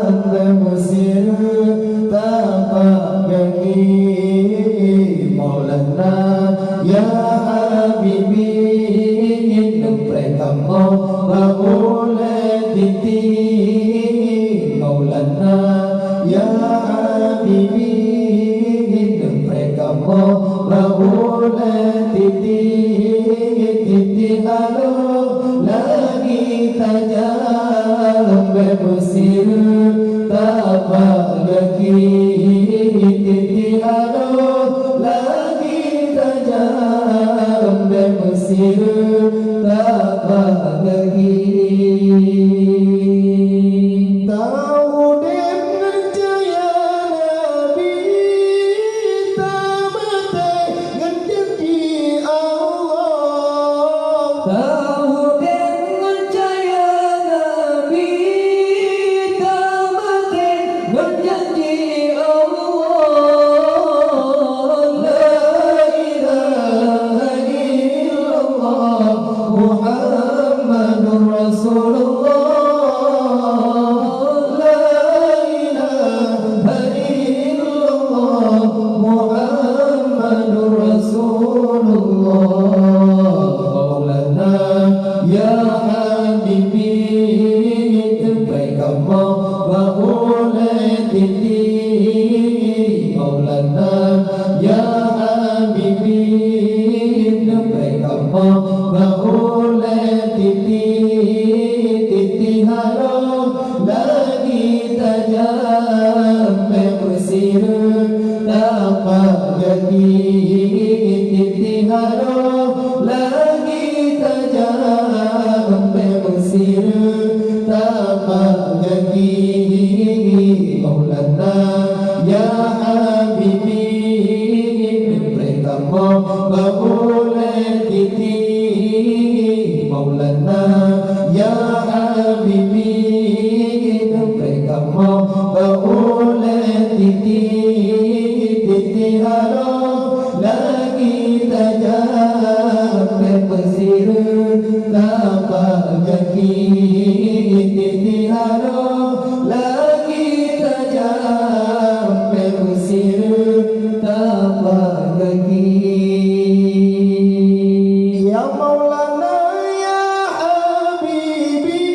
Mesir tapak kaki Maulana ya Habibi mereka mau boleh titi Maulana ya Habibi mereka mau boleh titi halo lagi tajam Mesir tapak kaki halo lagi tajam Mesir tapak kaki tahu dengan jaya Nabi tamate ganti Allah tahu dengan jaya Nabi tamate ganti Allah la ilaha illallah Muhammadur Rasulullah la ilaha illallah Muhammadur Rasulullah Maulana ya Habibi mereka mau boleh titi Maulana ya Habibi mereka mau boleh titi halo lagi tajam Mesir tapak kaki titi halo lagi tajam Mesir tapak kaki Maulana ya Habibi mereka mau boleh titi Maulana ya Habibi mereka mau boleh titi halo lagi tajam Mesir tapak kaki titi halo lagi tajam Mesir tapak kaki ya Maulana ya Habibi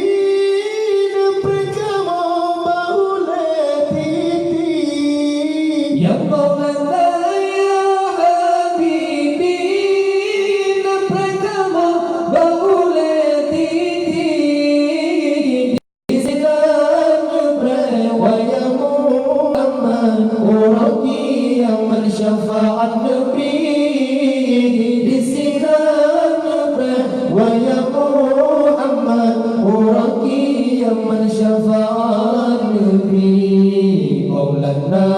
mereka mau boleh titi ya Maulana ya Habibi mereka mau boleh titi di Islam berwaya Muhammad uraki yang syafaat Nabi di Islam berwaya Muhammad uraki yang syafaat Nabi Maulana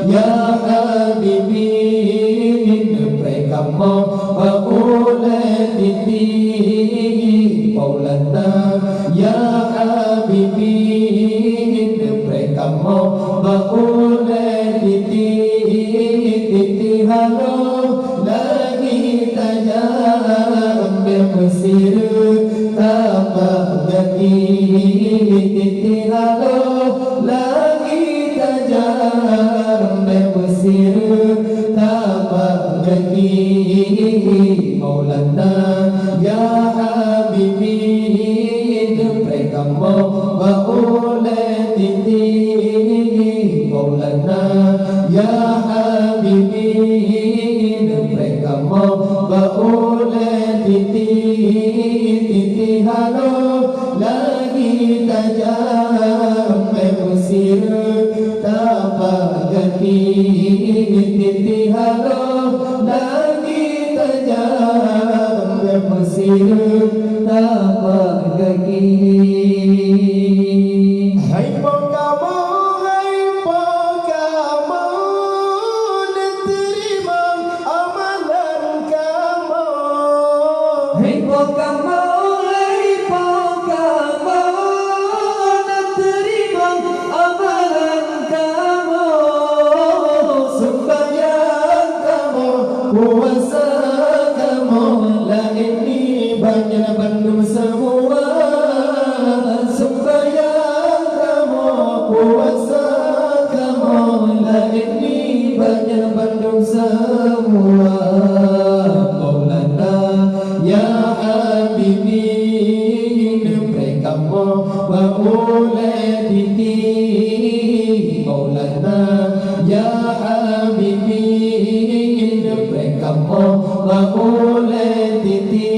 ya Habibi mereka mau boleh titi Maulana ya Habibi mereka mau boleh titi halo lagi tajam Mesir tapak kaki titi halo lagi tajam Mesir tapak kaki Maulana ya Habibi mereka mau boleh titi Maulana ya Habibi mereka mau boleh titi halo lagi tajam Mesir tapak kaki titi halo lagi tajam Mesir tapak kaki hai pokamo terima amalan kamu hai pokamo terima amalan kamu وولادتي مولانا يا حبيبي Kamu وولادتي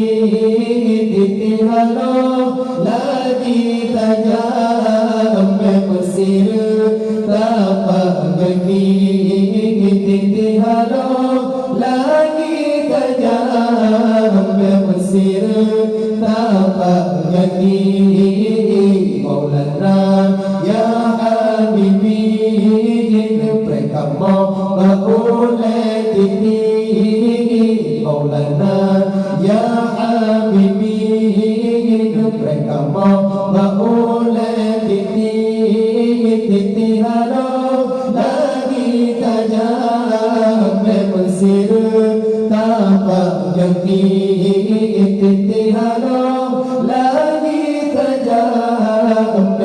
Halo lagi tajam Mesir tapak kaki Halo lagi tajam Mesir tapak kaki Maulana ya Habibi Kamu وولادتي Maulana ya Habibi Kamu وولادتي Halo lagi tajam Mesir tapak kaki Halo lagi tajam